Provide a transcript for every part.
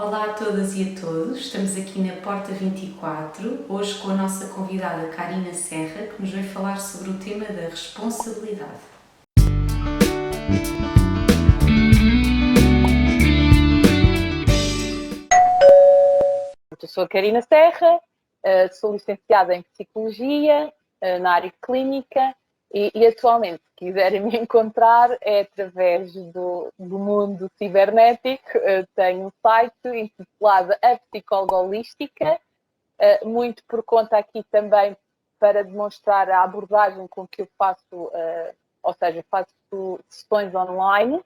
Olá a todas e a todos, estamos aqui na Porta 24, hoje com a nossa convidada Karina Serra, que nos vai falar sobre o tema da responsabilidade. Eu sou a Karina Serra, sou licenciada em Psicologia, na área clínica e atualmente, se quiserem me encontrar, é através do mundo cibernético. Tenho um site intitulado A Psicóloga Holística, muito por conta aqui também para demonstrar a abordagem com que eu faço, ou seja, faço sessões online.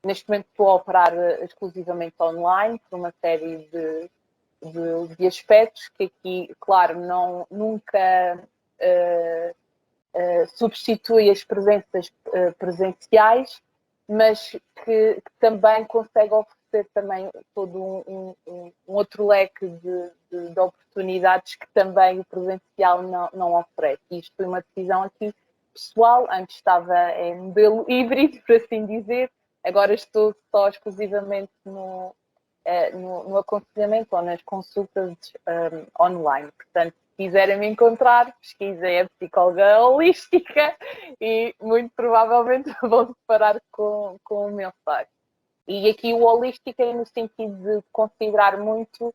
Neste momento estou a operar exclusivamente online por uma série de aspectos que aqui, claro, nunca substitui as presenças presenciais, mas que também consegue oferecer também todo um outro leque de oportunidades que também o presencial não oferece. Isto foi uma decisão aqui pessoal, antes estava em modelo híbrido, por assim dizer, agora estou só exclusivamente no aconselhamento ou nas consultas online. Portanto, se quiserem me encontrar, pesquisem a psicóloga holística e muito provavelmente vão se deparar com o meu site. E aqui o holístico é no sentido de considerar muito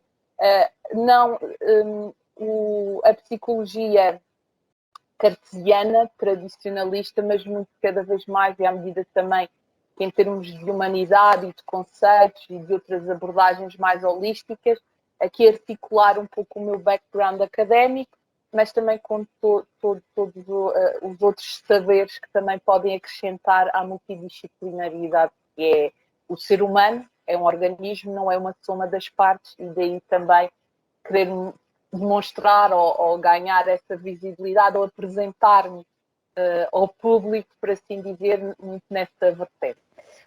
não a psicologia cartesiana, tradicionalista, mas muito cada vez mais, e à medida também que em termos de humanidade e de conceitos e de outras abordagens mais holísticas, aqui articular um pouco o meu background académico, mas também com todos os outros saberes que também podem acrescentar à multidisciplinaridade que é o ser humano, é um organismo, não é uma soma das partes, e daí também querer demonstrar ou ganhar essa visibilidade ou apresentar-me ao público, por assim dizer, muito nessa vertente.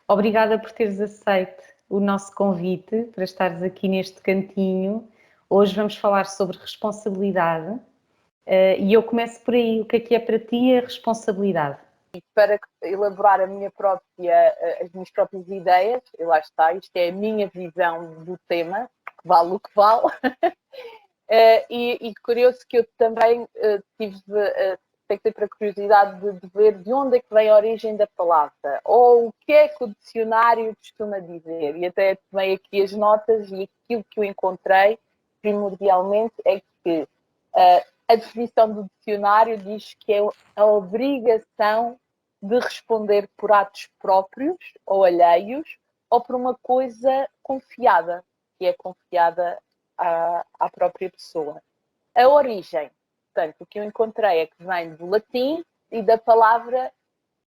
Obrigada por teres aceito o nosso convite para estares aqui neste cantinho. Hoje vamos falar sobre responsabilidade e eu começo por aí. O que é para ti a responsabilidade? E para elaborar as minhas próprias ideias, e lá está, isto é a minha visão do tema, que vale o que vale. E curioso que eu também tive sempre a curiosidade de ver de onde é que vem a origem da palavra, ou o que é que o dicionário costuma dizer. E até tomei aqui as notas, e aquilo que eu encontrei, primordialmente, é que a definição do dicionário diz que é a obrigação de responder por atos próprios ou alheios, ou por uma coisa confiada, que é confiada à própria pessoa. A origem, portanto, o que eu encontrei é que vem do latim e da palavra,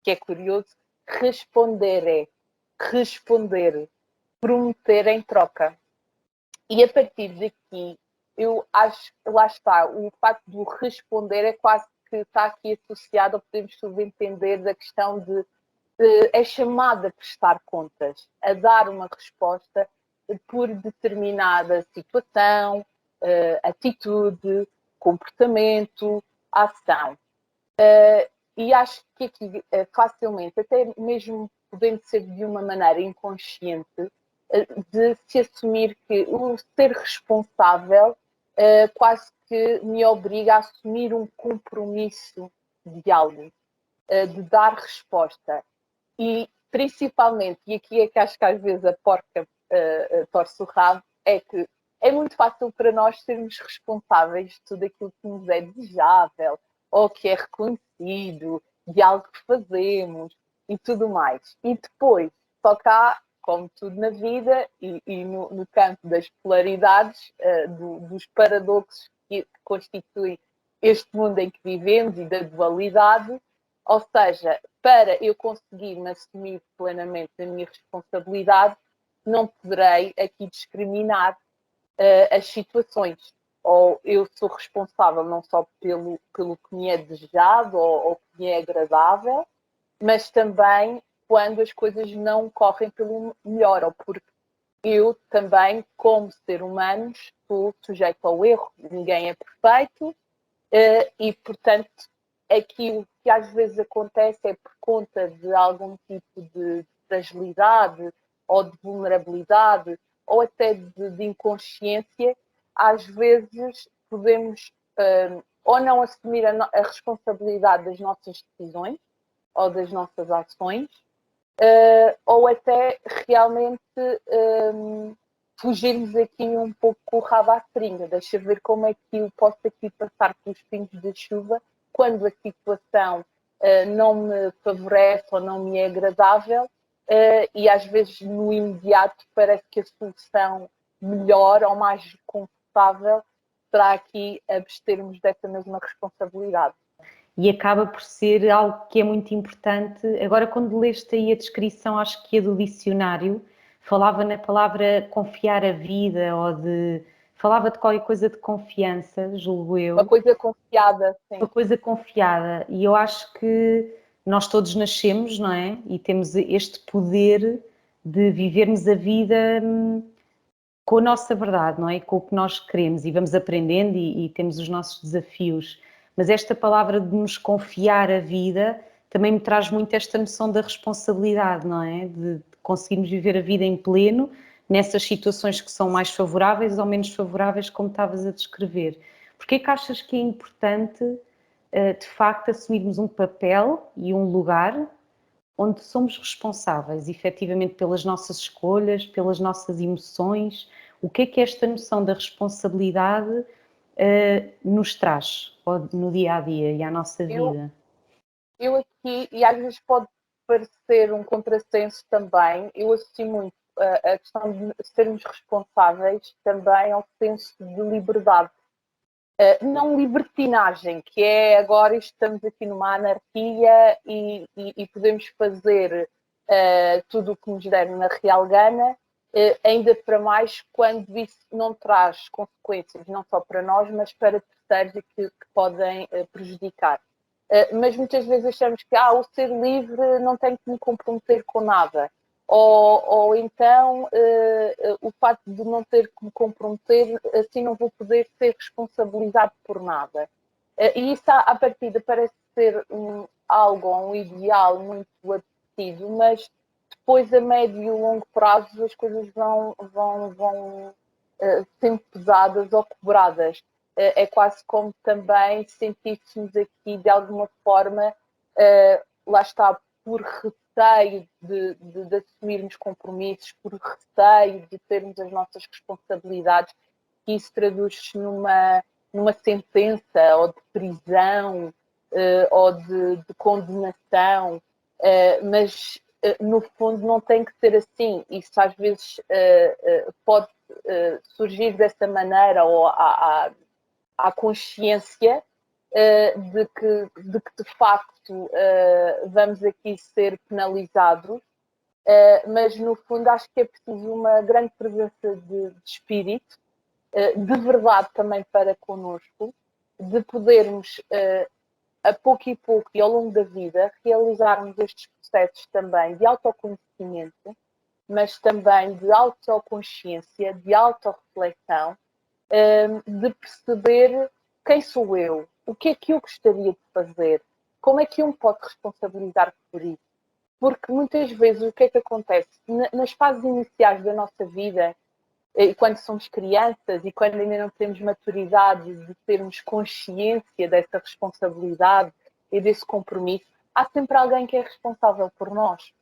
que é curioso, responder, prometer em troca. E a partir daqui, eu acho que lá está, o facto de responder é quase que está aqui associado, ou podemos subentender, da questão de é chamada a prestar contas, a dar uma resposta por determinada situação, atitude, comportamento, ação. E acho que aqui facilmente, até mesmo podendo ser de uma maneira inconsciente, de se assumir que o ser responsável quase que me obriga a assumir um compromisso de algo, de dar resposta. E principalmente, e aqui é que acho que às vezes a porca torce o rabo, é que é muito fácil para nós sermos responsáveis de tudo aquilo que nos é desejável ou que é reconhecido, de algo que fazemos e tudo mais. E depois, só cá, como tudo na vida e no campo das polaridades, dos paradoxos que constituem este mundo em que vivemos e da dualidade, ou seja, para eu conseguir me assumir plenamente a minha responsabilidade, não poderei aqui discriminar as situações. Ou eu sou responsável não só pelo que me é desejado ou que me é agradável, mas também quando as coisas não correm pelo melhor, ou porque eu também, como ser humano, estou sujeito ao erro. Ninguém é perfeito e, portanto, aquilo que às vezes acontece é por conta de algum tipo de fragilidade ou de vulnerabilidade ou até de inconsciência, às vezes podemos ou não assumir a responsabilidade das nossas decisões ou das nossas ações, ou até realmente fugirmos aqui um pouco com o rabo à seringa. Deixa ver como é que eu posso aqui passar pelos pingos de chuva quando a situação não me favorece ou não me é agradável, e às vezes no imediato parece que a solução melhor ou mais confortável será aqui abstermos dessa mesma responsabilidade. E acaba por ser algo que é muito importante. Agora, quando leste aí a descrição, acho que é do dicionário, falava na palavra confiar a vida, falava de qualquer coisa de confiança, julgo eu. Uma coisa confiada, sim. Uma coisa confiada. E eu acho que nós todos nascemos, não é? E temos este poder de vivermos a vida com a nossa verdade, não é? Com o que nós queremos, e vamos aprendendo e temos os nossos desafios. Mas esta palavra de nos confiar a vida também me traz muito esta noção da responsabilidade, não é? De conseguirmos viver a vida em pleno nessas situações que são mais favoráveis ou menos favoráveis, como estavas a descrever. Porquê que achas que é importante, de facto, assumirmos um papel e um lugar onde somos responsáveis, efetivamente, pelas nossas escolhas, pelas nossas emoções? O que é esta noção da responsabilidade nos traz no dia-a-dia e à nossa vida? Eu aqui, e às vezes pode parecer um contrassenso também, eu associo muito a questão de sermos responsáveis também ao senso de liberdade. Não libertinagem, que é agora estamos aqui numa anarquia e podemos fazer tudo o que nos der na real gana, ainda para mais quando isso não traz consequências, não só para nós, mas para terceiros que podem prejudicar. Mas muitas vezes achamos que o ser livre não tem que me comprometer com nada. Ou então o facto de não ter que me comprometer, assim não vou poder ser responsabilizado por nada. E isso à partida parece ser algo, um ideal muito apetecido, mas depois a médio e longo prazo as coisas vão sendo pesadas ou cobradas. É quase como também sentíssemos aqui de alguma forma, lá está, por receio de assumirmos compromissos, por receio de termos as nossas responsabilidades, que isso traduz-se numa sentença ou de prisão ou de condenação, mas no fundo não tem que ser assim. Isso às vezes pode surgir dessa maneira, ou à consciência de que de facto vamos aqui ser penalizados, mas no fundo acho que é preciso uma grande presença de espírito, de verdade também para connosco, de podermos a pouco e pouco e ao longo da vida realizarmos estes processos também de autoconhecimento, mas também de autoconsciência, de autorreflexão, de perceber quem sou eu, o que é que eu gostaria de fazer, como é que eu me posso responsabilizar por isso. Porque muitas vezes o que é que acontece? Nas fases iniciais da nossa vida, e quando somos crianças e quando ainda não temos maturidade de termos consciência dessa responsabilidade e desse compromisso, há sempre alguém que é responsável por nós,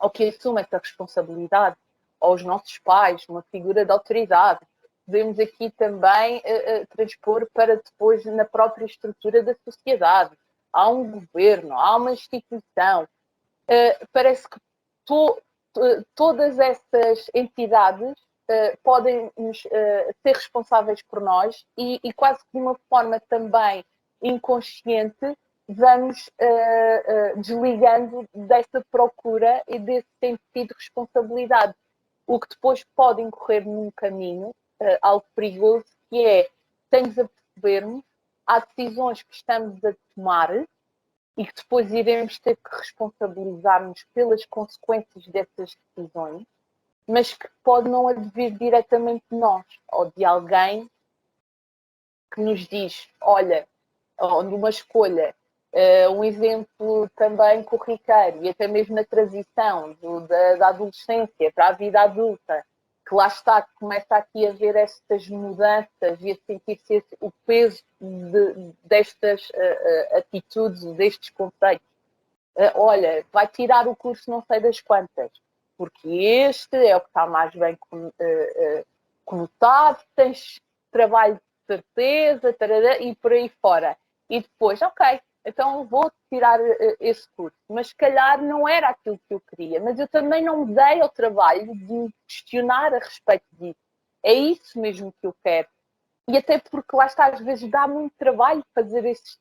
ou que assume essa responsabilidade, ou os nossos pais, uma figura de autoridade. Podemos aqui também transpor para depois na própria estrutura da sociedade. Há um governo, há uma instituição. Parece que todas essas entidades podem ser responsáveis por nós e quase que de uma forma também inconsciente vamos desligando dessa procura e desse sentido de responsabilidade, o que depois pode incorrer num caminho algo perigoso, que é, sem nos apercebermos, há decisões que estamos a tomar e que depois iremos ter que responsabilizar-nos pelas consequências dessas decisões, mas que pode não advir diretamente de nós, ou de alguém que nos diz, olha, ou numa escolha, um exemplo também corriqueiro, e até mesmo na transição da adolescência para a vida adulta, que lá está, que começa aqui a ver estas mudanças e a sentir-se o peso destas atitudes, destes conceitos. Olha, vai tirar o curso não sei das quantas, porque este é o que está mais bem conotado, tens trabalho de certeza, tarará, e por aí fora. E depois, ok, então vou tirar esse curso. Mas se calhar não era aquilo que eu queria. Mas eu também não me dei ao trabalho de me questionar a respeito disso. É isso mesmo que eu quero. E até porque lá está, às vezes dá muito trabalho fazer estes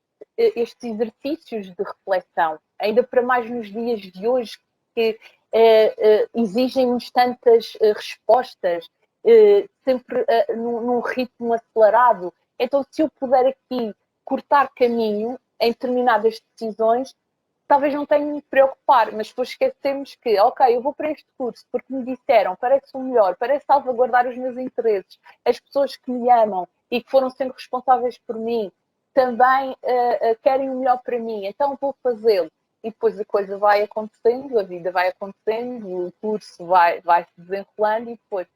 exercícios de reflexão. Ainda para mais nos dias de hoje, que exigem-nos tantas respostas, sempre num ritmo acelerado. Então, se eu puder aqui cortar caminho em determinadas decisões, talvez não tenha de me preocupar, mas depois esquecemos que, ok, eu vou para este curso porque me disseram, parece o melhor, parece salvaguardar os meus interesses, as pessoas que me amam e que foram sendo responsáveis por mim também querem o melhor para mim, então vou fazê-lo. E depois a coisa vai acontecendo, a vida vai acontecendo, o curso vai se desenrolando e depois,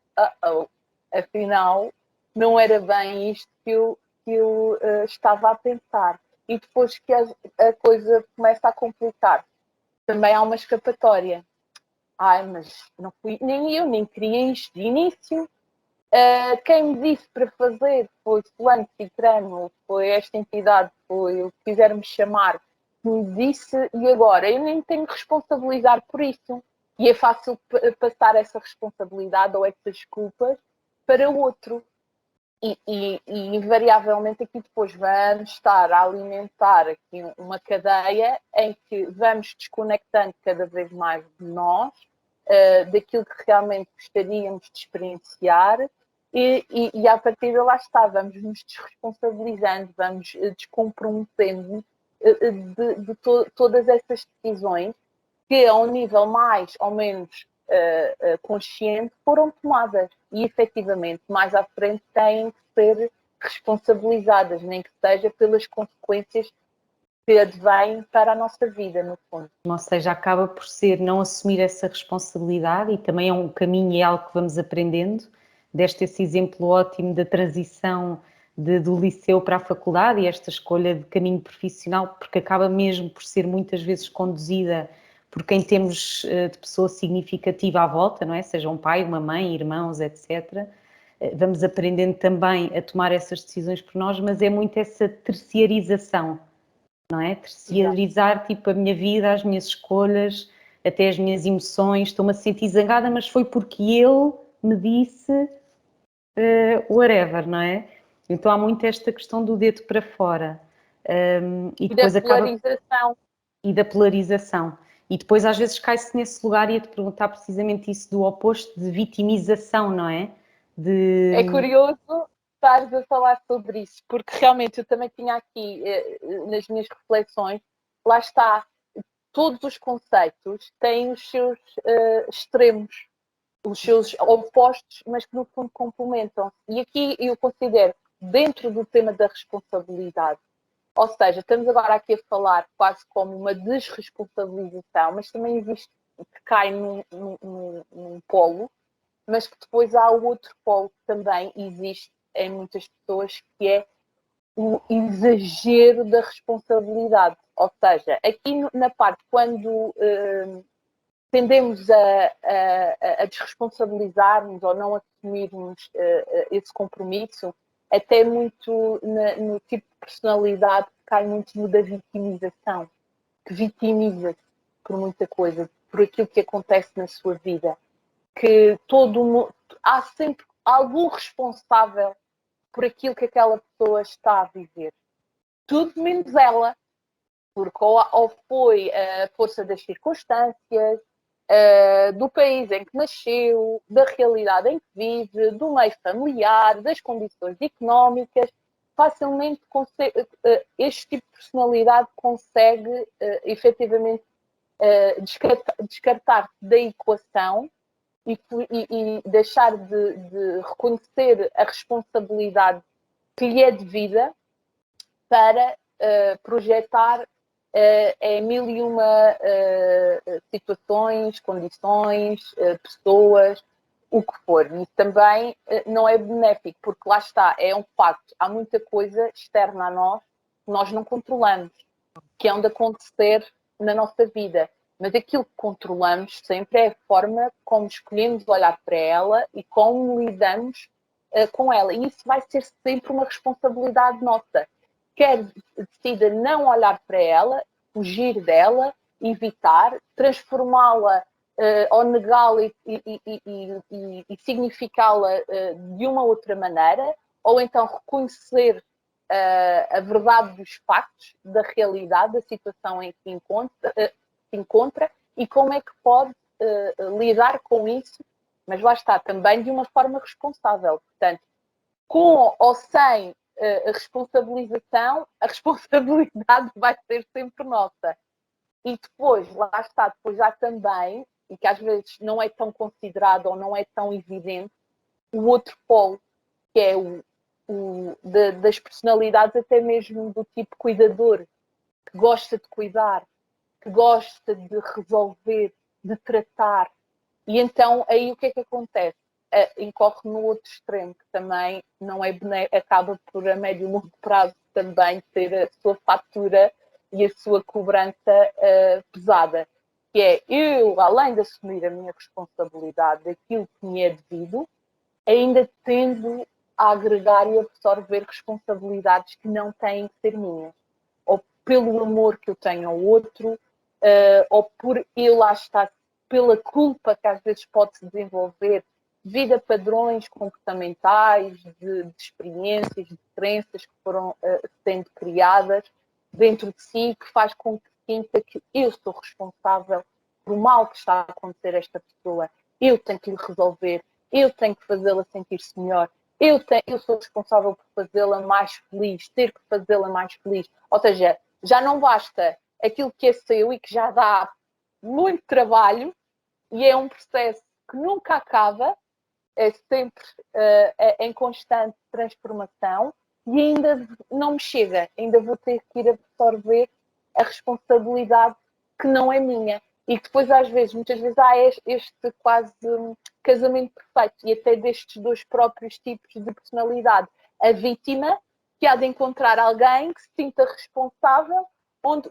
afinal, não era bem isto que eu estava a pensar. E depois que a coisa começa a complicar, também há uma escapatória. Ai, mas não fui, nem eu, nem queria isto de início. Quem me disse para fazer foi fulano, cicrano, foi esta entidade, foi o que quiser-me chamar, que me disse, e agora eu nem tenho que responsabilizar por isso. E é fácil passar essa responsabilidade ou essas culpas para o outro. E invariavelmente aqui depois vamos estar a alimentar aqui uma cadeia em que vamos desconectando cada vez mais de nós, daquilo que realmente gostaríamos de experienciar e a partir de lá está, vamos nos desresponsabilizando, vamos descomprometendo todas essas decisões que a um nível mais ou menos consciente foram tomadas e efetivamente mais à frente têm que ser responsabilizadas, nem que seja pelas consequências que advêm para a nossa vida, no fundo. Ou seja, acaba por ser não assumir essa responsabilidade e também é um caminho e é algo que vamos aprendendo. Deste esse exemplo ótimo da transição do liceu para a faculdade e esta escolha de caminho profissional, porque acaba mesmo por ser muitas vezes conduzida por quem temos de pessoa significativa à volta, não é? Seja um pai, uma mãe, irmãos, etc. Vamos aprendendo também a tomar essas decisões por nós, mas é muito essa terciarização, não é? Terciarizar, tipo, a minha vida, as minhas escolhas, até as minhas emoções. Estou-me a sentir zangada, mas foi porque ele me disse whatever, não é? Então há muito esta questão do dedo para fora. E depois da polarização. E da polarização. E depois às vezes cai-se nesse lugar e ia-te perguntar precisamente isso do oposto de vitimização, não é? É curioso estares a falar sobre isso, porque realmente eu também tinha aqui, nas minhas reflexões, lá está, todos os conceitos têm os seus extremos, os seus opostos, mas que no fundo complementam. E aqui eu considero, dentro do tema da responsabilidade, ou seja, estamos agora aqui a falar quase como uma desresponsabilização, mas também existe que cai num polo, mas que depois há o outro polo que também existe em muitas pessoas, que é o exagero da responsabilidade. Ou seja, aqui na parte quando tendemos a desresponsabilizar-nos ou não assumirmos esse compromisso, até muito no tipo de personalidade que cai muito no da vitimização, que vitimiza-se por muita coisa, por aquilo que acontece na sua vida, que há sempre algum responsável por aquilo que aquela pessoa está a viver. Tudo menos ela, porque ou foi a força das circunstâncias, do país em que nasceu, da realidade em que vive, do meio familiar, das condições económicas, facilmente este tipo de personalidade consegue efetivamente descartar da equação e deixar de reconhecer a responsabilidade que lhe é devida para projetar em mil e uma situações, condições, pessoas o que for. E também não é benéfico, porque lá está, é um facto. Há muita coisa externa a nós que nós não controlamos, que é onde acontecer na nossa vida. Mas aquilo que controlamos sempre é a forma como escolhemos olhar para ela e como lidamos com ela. E isso vai ser sempre uma responsabilidade nossa. Quer decida não olhar para ela, fugir dela, evitar, transformá-la ou negá-la e significá-la de uma outra maneira, ou então reconhecer a verdade dos factos, da realidade, da situação em que se encontra e como é que pode lidar com isso, mas lá está, também de uma forma responsável. Portanto, com ou sem a responsabilização, a responsabilidade vai ser sempre nossa. E depois, lá está, depois há também, e que às vezes não é tão considerado ou não é tão evidente, o outro polo, que é das personalidades até mesmo do tipo cuidador, que gosta de cuidar, que gosta de resolver, de tratar. E então, aí o que é que acontece? Incorre no outro extremo, que também não é acaba por a médio e longo prazo também ter a sua fatura e a sua cobrança pesada. Que é, eu, além de assumir a minha responsabilidade daquilo que me é devido, ainda tendo a agregar e absorver responsabilidades que não têm que ser minhas. Ou pelo amor que eu tenho ao outro, ou por eu lá estar, pela culpa que às vezes pode-se desenvolver devido a padrões comportamentais, de experiências, de crenças que foram sendo criadas dentro de si, que faz com que sinta que eu sou responsável pelo mal que está a acontecer a esta pessoa, eu tenho que lhe resolver, eu tenho que fazê-la sentir-se melhor, eu sou responsável por fazê-la mais feliz, ter que fazê-la mais feliz. Ou seja, já não basta aquilo que é seu e que já dá muito trabalho e é um processo que nunca acaba, é sempre em constante transformação e ainda não me chega, ainda vou ter que ir absorver a responsabilidade que não é minha. E que depois, às vezes, muitas vezes, há este quase casamento perfeito e até destes dois próprios tipos de personalidade. A vítima, que há de encontrar alguém que se sinta responsável, onde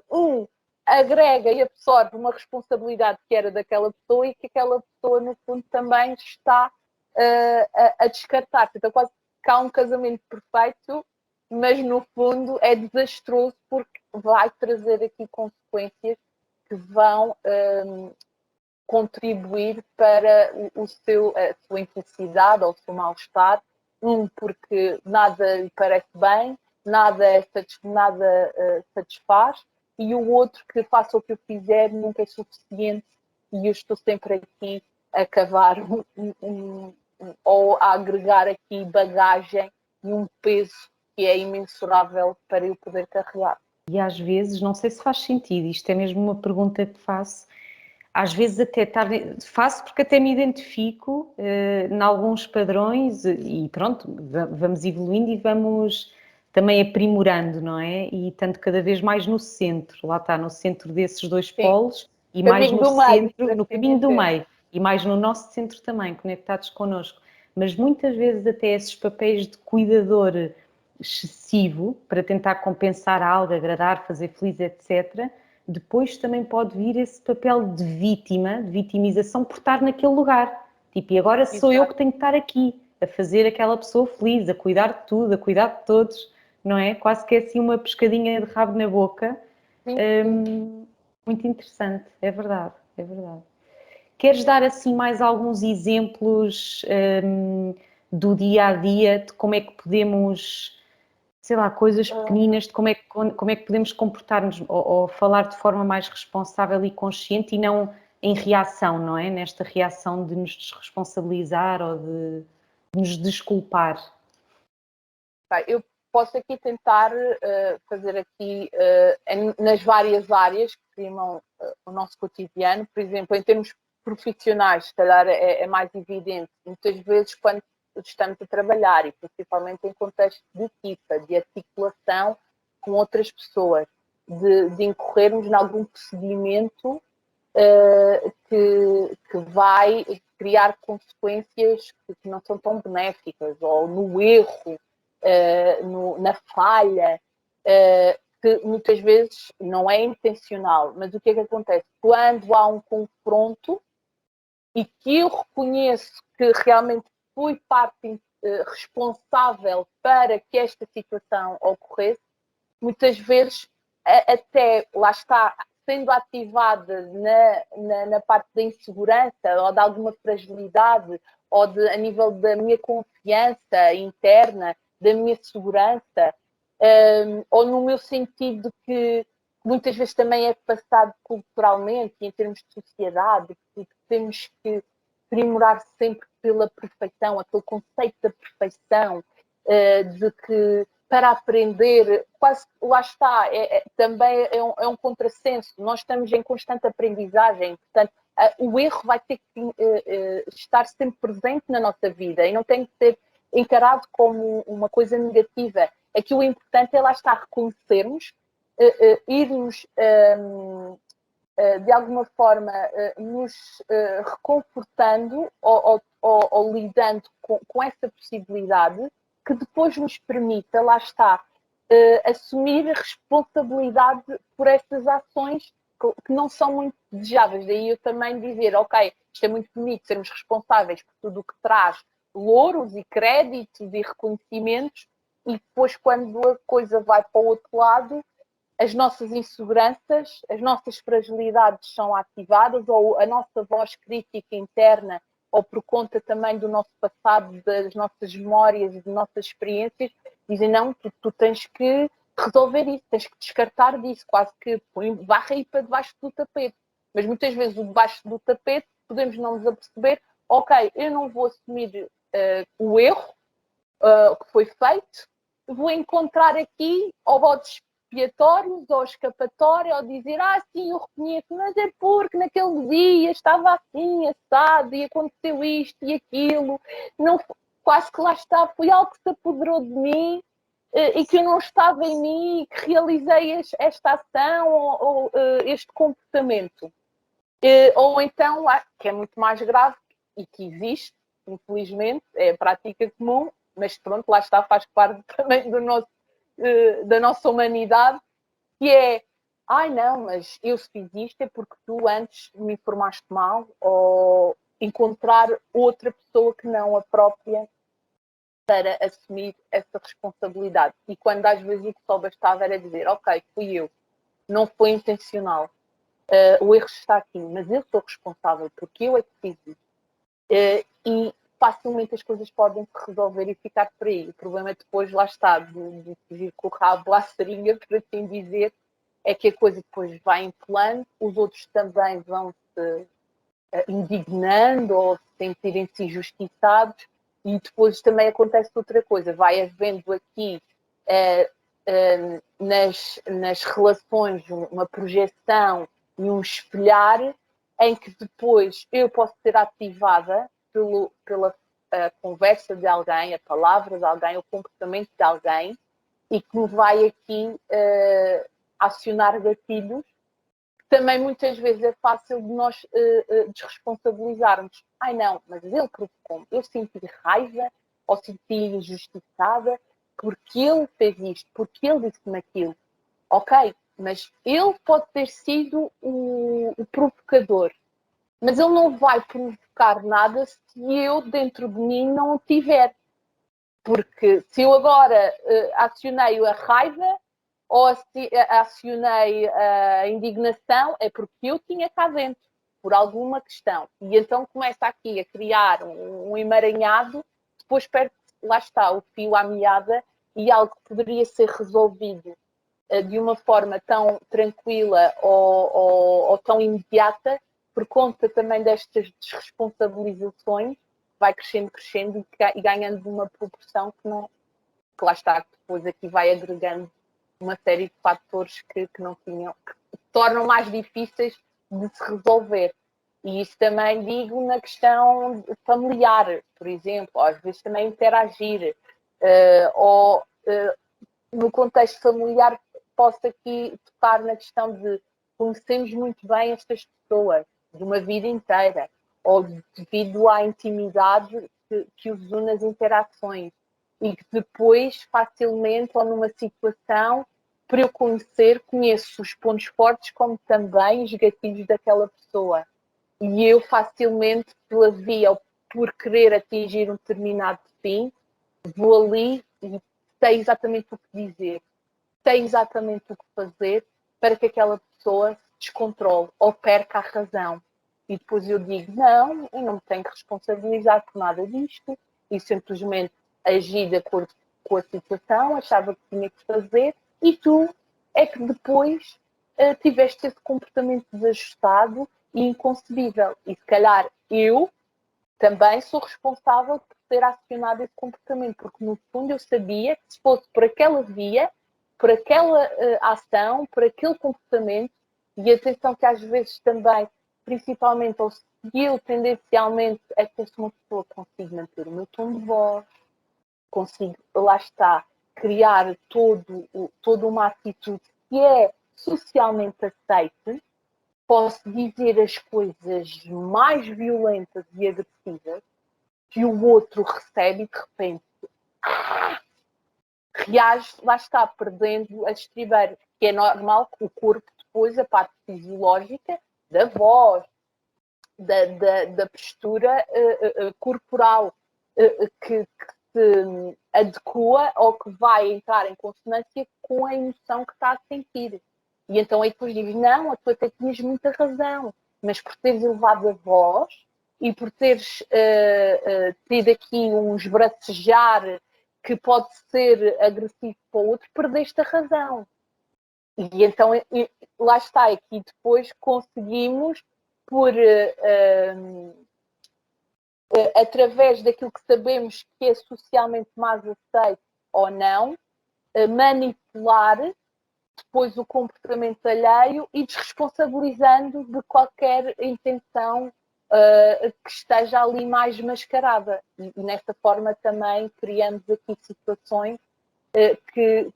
agrega e absorve uma responsabilidade que era daquela pessoa e que aquela pessoa, no fundo, também está a descartar. Então, quase que há um casamento perfeito, mas no fundo é desastroso porque vai trazer aqui consequências que vão contribuir para a sua infelicidade ou o seu mal-estar. Porque nada lhe parece bem, nada satisfaz, e o outro que faça o que eu fizer nunca é suficiente e eu estou sempre aqui a cavar ou a agregar aqui bagagem e um peso que é imensurável para eu poder carregar. E às vezes, não sei se faz sentido, isto é mesmo uma pergunta que faço, às vezes até faço porque até me identifico em alguns padrões e pronto, vamos evoluindo e vamos também aprimorando, não é? E tanto cada vez mais no centro, lá está, no centro desses dois polos e mais no centro, no caminho do meio e mais no nosso centro também, conectados connosco. Mas muitas vezes até esses papéis de cuidador excessivo para tentar compensar algo, agradar, fazer feliz, etc., depois também pode vir esse papel de vítima, de vitimização por estar naquele lugar. Tipo, e agora sou eu que tenho que estar aqui, a fazer aquela pessoa feliz, a cuidar de tudo, a cuidar de todos, não é? Quase que é assim uma pescadinha de rabo na boca. Muito interessante, é verdade, é verdade. Queres dar assim mais alguns exemplos do dia-a-dia, de como é que podemos, sei lá, coisas pequeninas, de como é que podemos comportar-nos ou falar de forma mais responsável e consciente e não em reação, não é? Nesta reação de nos desresponsabilizar ou de nos desculpar. Eu posso aqui tentar fazer aqui nas várias áreas que primam o nosso cotidiano, por exemplo, em termos profissionais, se calhar é mais evidente, muitas vezes quando estamos a trabalhar e principalmente em contexto de equipa, de articulação com outras pessoas, de incorrermos em algum procedimento que vai criar consequências que não são tão benéficas, ou no erro, na falha, que muitas vezes não é intencional. Mas o que é que acontece? Quando há um confronto e que eu reconheço que realmente fui parte responsável para que esta situação ocorresse, muitas vezes até, lá está, sendo ativada na parte da insegurança ou de alguma fragilidade ou a nível da minha confiança interna, da minha segurança, ou no meu sentido que muitas vezes também é passado culturalmente e em termos de sociedade, que temos que aprimorar sempre pela perfeição, aquele conceito da perfeição, de que para aprender, quase lá está, também é um contrassenso. Nós estamos em constante aprendizagem, portanto, o erro vai ter que estar sempre presente na nossa vida e não tem que ser encarado como uma coisa negativa. Aqui o importante é lá estar reconhecermos, irmos de alguma forma nos reconfortando ou lidando com essa possibilidade que depois nos permita, lá está, assumir a responsabilidade por essas ações que não são muito desejáveis. Daí eu também dizer, ok, isto é muito bonito, sermos responsáveis por tudo o que traz louros e créditos e reconhecimentos, e depois quando a coisa vai para o outro lado, as nossas inseguranças, as nossas fragilidades são ativadas, ou a nossa voz crítica interna, ou por conta também do nosso passado, das nossas memórias e das nossas experiências, dizem, não, tu tens que resolver isso, tens que descartar disso, quase que varra aí para debaixo do tapete. Mas muitas vezes o debaixo do tapete podemos não nos aperceber, ok, eu não vou assumir o erro que foi feito, vou encontrar aqui ou bodes expiatórios ou escapatória, ou dizer, sim, eu reconheço, mas é porque naquele dia estava assim, assado, e aconteceu isto e aquilo, não, quase que lá está, foi algo que se apoderou de mim e que eu não estava em mim e que realizei esta ação ou este comportamento. Ou então, que é muito mais grave e que existe, infelizmente, é a prática comum, mas pronto, lá está, faz parte também da nossa humanidade, que é, não, mas eu se fiz isto é porque tu antes me informaste mal, ou encontrar outra pessoa que não a própria para assumir essa responsabilidade. E quando às vezes o que só bastava era dizer, ok, fui eu, não foi intencional, o erro está aqui, mas eu sou responsável porque eu é que fiz isso. E facilmente as coisas podem se resolver e ficar por aí. O problema é depois, lá está, de fugir com o rabo à seringa, por assim dizer, é que a coisa depois vai empolando, os outros também vão se indignando ou sentirem-se injustiçados, e depois também acontece outra coisa, vai havendo aqui nas relações uma projeção e um espelhar em que depois eu posso ser ativada pela conversa de alguém, a palavra de alguém, o comportamento de alguém, e que me vai aqui acionar gatilhos. Também muitas vezes é fácil de nós desresponsabilizarmos. Não, mas ele provocou-me. Eu senti raiva ou senti injustiçada porque ele fez isto, porque ele disse-me aquilo. Ok, mas ele pode ter sido o provocador, mas ele não vai provocar nada se eu dentro de mim não o tiver. Porque se eu agora acionei a raiva ou acionei a indignação, é porque eu tinha cá dentro, por alguma questão. E então começa aqui a criar um emaranhado, depois perde, lá está, o fio à meada, e algo que poderia ser resolvido de uma forma tão tranquila ou tão imediata, por conta também destas desresponsabilizações, vai crescendo e ganhando uma proporção que lá está, que depois aqui vai agregando uma série de fatores que não tinham, que tornam mais difíceis de se resolver. E isso também digo na questão familiar, por exemplo, ou às vezes também interagir, no contexto familiar posso aqui tocar na questão de conhecemos muito bem estas pessoas de uma vida inteira, ou devido à intimidade que os une nas interações, e que depois, facilmente, ou numa situação, para eu conheço os pontos fortes como também os gatilhos daquela pessoa. E eu facilmente, pela via ou por querer atingir um determinado fim, vou ali e sei exatamente o que dizer, sei exatamente o que fazer para que aquela pessoa se descontrole ou perca a razão. E depois eu digo, não, eu não me tenho que responsabilizar por nada disto, e simplesmente agi de acordo com a situação, achava que tinha que fazer, e tu é que depois tiveste esse comportamento desajustado e inconcebível. E se calhar eu também sou responsável por ter acionado esse comportamento, porque no fundo eu sabia que se fosse por aquela via, por aquela ação, por aquele comportamento, e atenção que às vezes também, principalmente, ou se eu tendencialmente é que eu sou uma pessoa que consigo manter o meu tom de voz, consigo, lá está, criar toda uma atitude que é socialmente aceite, posso dizer as coisas mais violentas e agressivas que o outro recebe e de repente reage, lá está, perdendo a estribeira, que é normal que o corpo depois, a parte fisiológica, da voz, da postura corporal, que se adequa ou que vai entrar em consonância com a emoção que está a sentir. E então aí depois digo, não, tu até tinhas muita razão, mas por teres elevado a voz e por teres tido aqui um esbracejar que pode ser agressivo para o outro, perdeste a razão. E então lá está, aqui depois conseguimos, por através daquilo que sabemos que é socialmente mais aceito ou não, manipular depois o comportamento alheio e desresponsabilizando de qualquer intenção que esteja ali mais mascarada. E nesta forma também criamos aqui situações que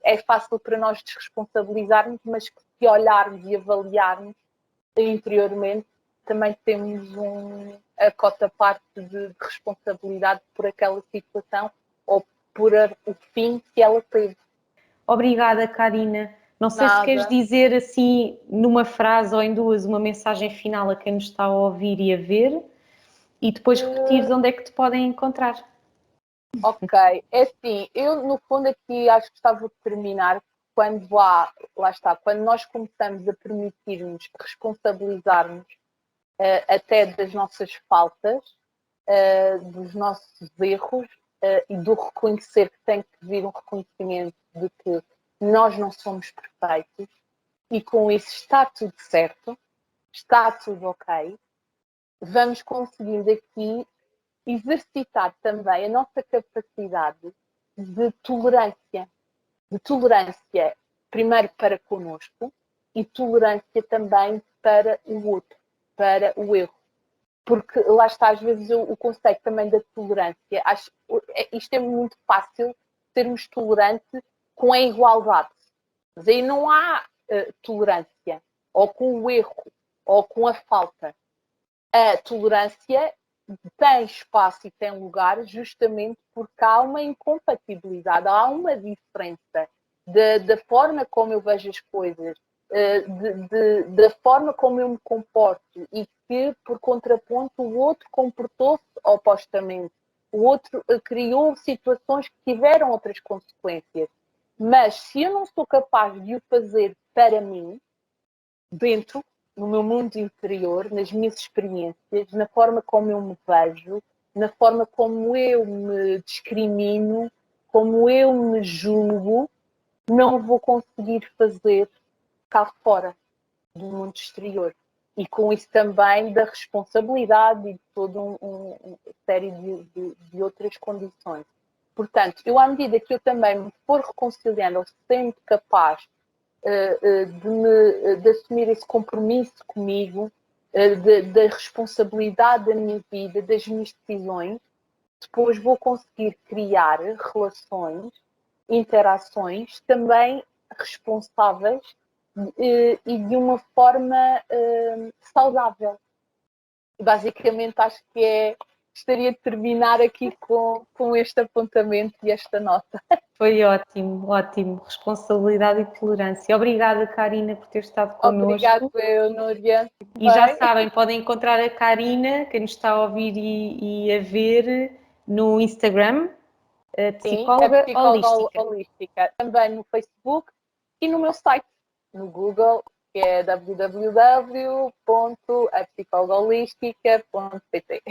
é fácil para nós desresponsabilizarmos, mas que se olharmos e avaliarmos interiormente, também temos a cota parte de responsabilidade por aquela situação ou por o fim que ela teve. Obrigada, Karina. Não sei se queres dizer assim, numa frase ou em duas, uma mensagem final a quem nos está a ouvir e a ver, e depois repetir onde é que te podem encontrar. Ok, é assim, eu no fundo aqui acho que gostava de terminar quando lá está, quando nós começamos a permitir-nos responsabilizar-nos até das nossas faltas, dos nossos erros e do reconhecer que tem que vir um reconhecimento de que nós não somos perfeitos e com isso está tudo certo, está tudo ok, vamos conseguindo aqui exercitar também a nossa capacidade de tolerância primeiro para connosco e tolerância também para o outro, para o erro. Porque lá está, às vezes, o conceito também da tolerância, isto é muito fácil sermos tolerantes com a igualdade. Mas aí não há tolerância, ou com o erro, ou com a falta. A tolerância tem espaço e tem lugar justamente porque há uma incompatibilidade, há uma diferença da forma como eu vejo as coisas, da forma como eu me comporto e que, por contraponto, o outro comportou-se opostamente. O outro criou situações que tiveram outras consequências. Mas se eu não sou capaz de o fazer para mim, dentro, no meu mundo interior, nas minhas experiências, na forma como eu me vejo, na forma como eu me discrimino, como eu me julgo, não vou conseguir fazer cá fora do mundo exterior. E com isso também da responsabilidade e de toda uma série de outras condições. Portanto, eu à medida que eu também me for reconciliando ou sendo capaz de assumir esse compromisso comigo, da responsabilidade da minha vida, das minhas decisões, depois vou conseguir criar relações, interações também responsáveis e de uma forma saudável. Basicamente, acho que gostaria de terminar aqui com este apontamento e esta nota. Foi ótimo, ótimo. Responsabilidade e tolerância. Obrigada, Karina, por ter estado connosco. Obrigada, Núria. E já sabem, podem encontrar a Karina, quem nos está a ouvir e a ver, no Instagram, psicóloga holística. Também no Facebook e no meu site, no Google, que é www.apsicologaholística.pt.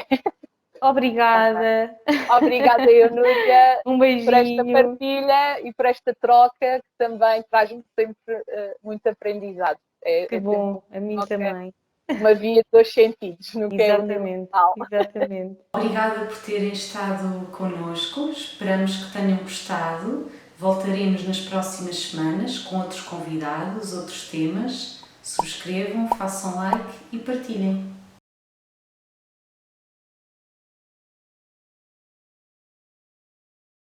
Obrigada. Obrigada, Núria, Um beijinho. por esta partilha e por esta troca que também traz-me sempre muito aprendizado. Que bom, a mim também. Uma via de dois sentidos, no que é universal. Exatamente. Obrigada por terem estado connosco, esperamos que tenham gostado. Voltaremos nas próximas semanas com outros convidados, outros temas. Subscrevam, façam like e partilhem.